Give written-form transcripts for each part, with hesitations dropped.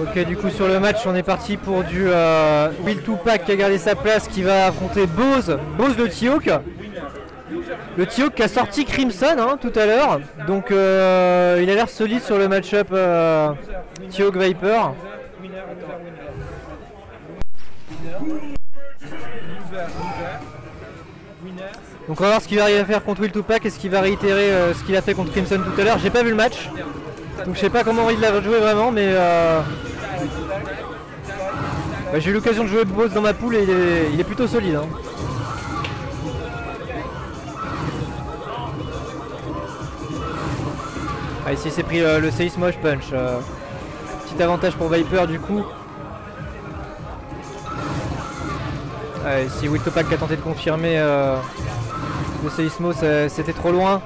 Ok, du coup sur le match on est parti pour du Will2Pac qui a gardé sa place, qui va affronter Bose le T-Hawk. Le T-Hawk qui a sorti Crimson hein, tout à l'heure. Donc il a l'air solide sur le match-up T-Hawk Viper. Donc on va voir ce qu'il va arriver à faire contre Will2Pac et ce qu'il va réitérer ce qu'il a fait contre Crimson tout à l'heure. J'ai pas vu le match, donc je sais pas comment il l'a joué vraiment, mais j'ai eu l'occasion de jouer Bose dans ma poule et il est plutôt solide. Hein. Ah, ici c'est pris le Seismosh Punch. Petit avantage pour Viper du coup. Ici Will2Pac qui a tenté de confirmer le Seismo, c'était trop loin.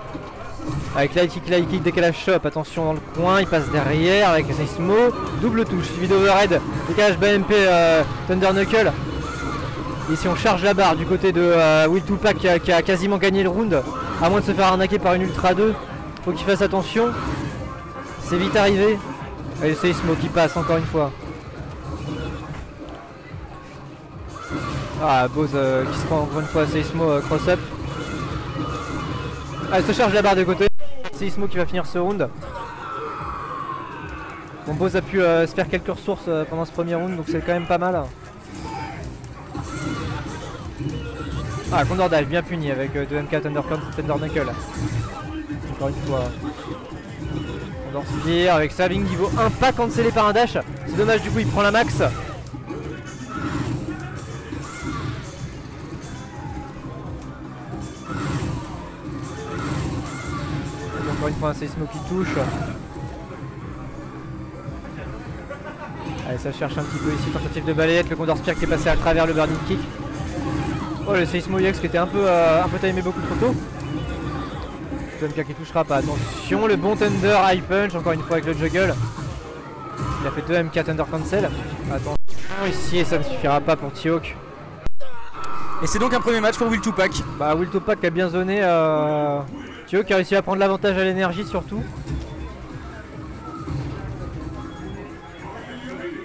Avec light kick, décalage chop, attention dans le coin, il passe derrière avec le Seismo. Double touche, suivi d'overhead, décalage BMP Thunder Knuckle. Ici on charge la barre du côté de Will2Pac qui a quasiment gagné le round. À moins de se faire arnaquer par une Ultra 2. Faut qu'il fasse attention. C'est vite arrivé. Et le Seismo qui passe encore une fois. Ah, Bose qui se prend encore une fois Seismo cross-up. Ah, il se charge la barre de côté. Seismo qui va finir ce round. Bon, Bose a pu se faire quelques ressources pendant ce premier round, donc c'est quand même pas mal. Ah, Condor Dive bien puni avec 2MK Thunder Knuckle. Encore une fois. Condor Spear avec Saving niveau 1, pas cancellé par un dash. C'est dommage, du coup il prend la max. Encore une fois un Seismo qui touche. Allez, ça cherche un petit peu ici, tentative de balayette, le Condor Spear qui est passé à travers le Burning Kick. Oh, le Seismo EX qui était un peu timé beaucoup trop tôt. 2MK qui touchera pas, attention, le bon Thunder High Punch, encore une fois avec le juggle. Il a fait 2MK Thunder Cancel. Attention ici et ça ne suffira pas pour T-Hawk. Et c'est donc un premier match pour Will2Pac. Bah Will2Pac a bien zoné. T-Hawk qui a réussi à prendre l'avantage à l'énergie surtout.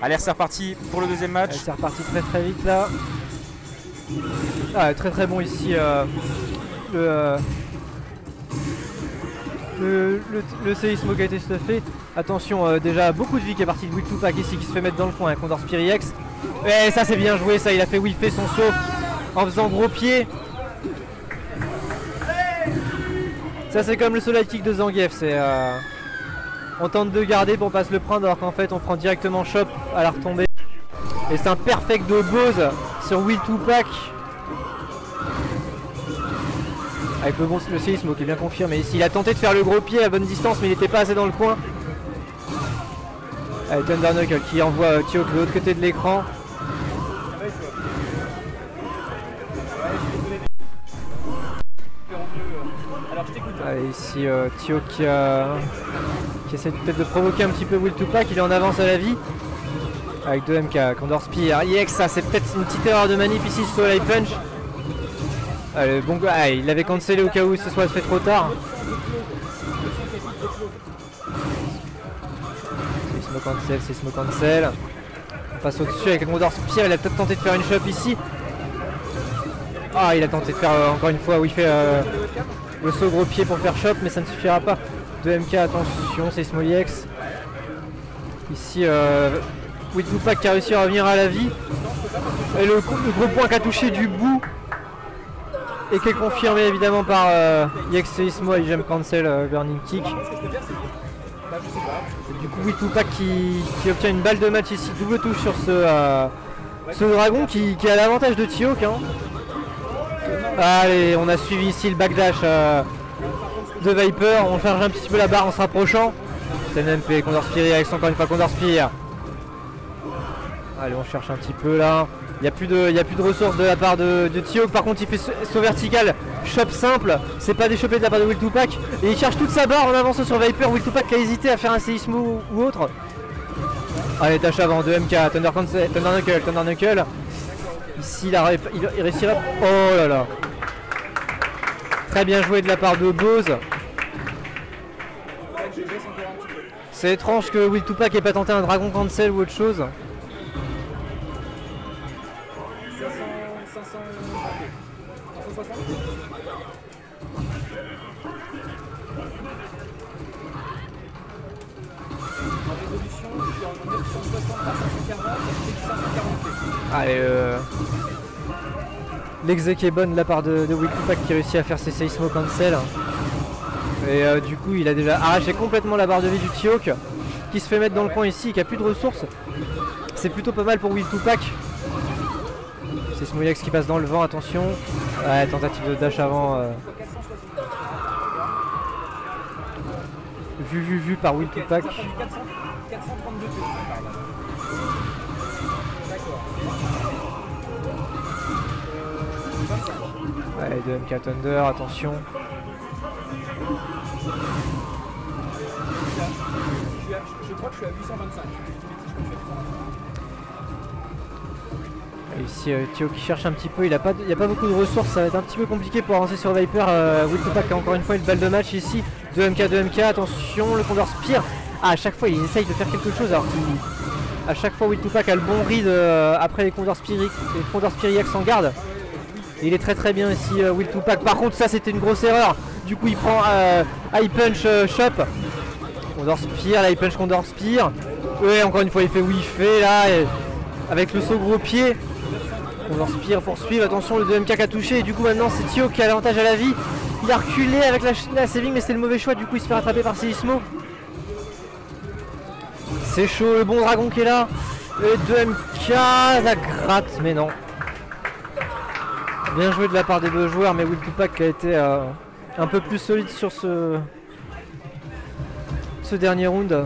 Allez, c'est reparti pour le deuxième match. C'est reparti très vite là. Ah, très bon ici le Seismo qui a été stuffé. Attention, déjà beaucoup de vie qui est parti de Will2Pac ici qui se fait mettre dans le coin, Condor Spear EX. Et ça c'est bien joué, ça il a fait whiffer son saut en faisant gros pied. Ça c'est comme le solide kick de Zangief, c'est on tente de garder pour pas se le prendre alors qu'en fait on prend directement chop à la retombée. Et c'est un perfect de Bose sur Will2Pac. Avec le Seismo qui est bien confirmé. Ici il a tenté de faire le gros pied à bonne distance mais il n'était pas assez dans le coin. Allez, Thunder Knuckle qui envoie T-Hawk de l'autre côté de l'écran. Allez, ici T-Hawk qui essaie peut-être de provoquer un petit peu Will2Pac, il est en avance à la vie. Avec 2MK, Condor Spear, EX, ça c'est peut-être une petite erreur de manip ici, Soul High Punch. Allez, bon, il l'avait cancellé au cas où ce soit fait trop tard. Seismo cancel. On passe au-dessus avec le Condor Spear, il a peut-être tenté de faire une chop ici. Ah, il a tenté de faire encore une fois où il fait le saut gros pied pour faire chop, mais ça ne suffira pas. 2MK, attention, Seismo EX. Ici, Will2Pac qui a réussi à revenir à la vie. Et le gros point qui a touché du bout. Et qui est confirmé évidemment par EX Seismo et Gem Cancel Burning Kick. Et du coup Will2Pac qui obtient une balle de match ici, double touche sur ce dragon qui a l'avantage de T-Hawk. Hein. Allez, on a suivi ici le backdash de Viper, on charge un petit peu la barre en se rapprochant. C'est MP, Condor Spear avec encore une fois Condor Spear. Allez, on cherche un petit peu là. Il n'y a plus de ressources de la part de T-Hawk. Par contre il fait saut vertical, chop simple. C'est pas déchopé de la part de Will2Pac. Et il cherche toute sa barre en avançant sur Viper. Will2Pac qui a hésité à faire un Seismo ou autre. Allez, tâche avant, 2MK, Thunder Knuckle. Ici il réussira. Oh là là. Très bien joué de la part de Bose. C'est étrange que Will Tupac ait pas tenté un dragon cancel ou autre chose. 560. En résolution, je suis en 960 par 540 et 540. Allez, l'exec est bonne de la part de Will Tupac qui réussit à faire ses seismo cancel. Et du coup il a déjà arraché complètement la barre de vie du T-Hawk qui se fait mettre dans le coin ici et qui a plus de ressources. C'est plutôt pas mal pour Will Tupac. C'est Smolex qui passe dans le vent, attention. Ouais, tentative de dash avant. Vu par Will Tupac. 432 tours. D'accord. Allez, 2 MK Thunder, attention. Je crois que je suis à 825. Et ici Thio qui cherche un petit peu, il n'y a pas beaucoup de ressources, ça va être un petit peu compliqué pour avancer sur Viper. Will Tupac a encore une fois une balle de match ici. 2 MK, attention, le Condor Spear. Ah, à chaque fois il essaye de faire quelque chose alors qu'à chaque fois Will Tupac a le bon read après les Condor Spiriax en garde. Et il est très bien ici Will Tupac. Par contre ça c'était une grosse erreur. Du coup il prend High Punch Shop. Condor Spear, High Punch Condor Spear. Ouais, encore une fois il fait où il fait là et avec le saut gros pied. Condor Spear poursuivre, attention le 2MK qui a touché et du coup maintenant c'est Thio qui a l'avantage à la vie. Il a reculé avec la saving mais c'est le mauvais choix, du coup il se fait rattraper par Seismo. C'est chaud, le bon dragon qui est là. Et 2MK, ça gratte mais non. Bien joué de la part des deux joueurs, mais Will Tupac qui a été un peu plus solide sur ce dernier round.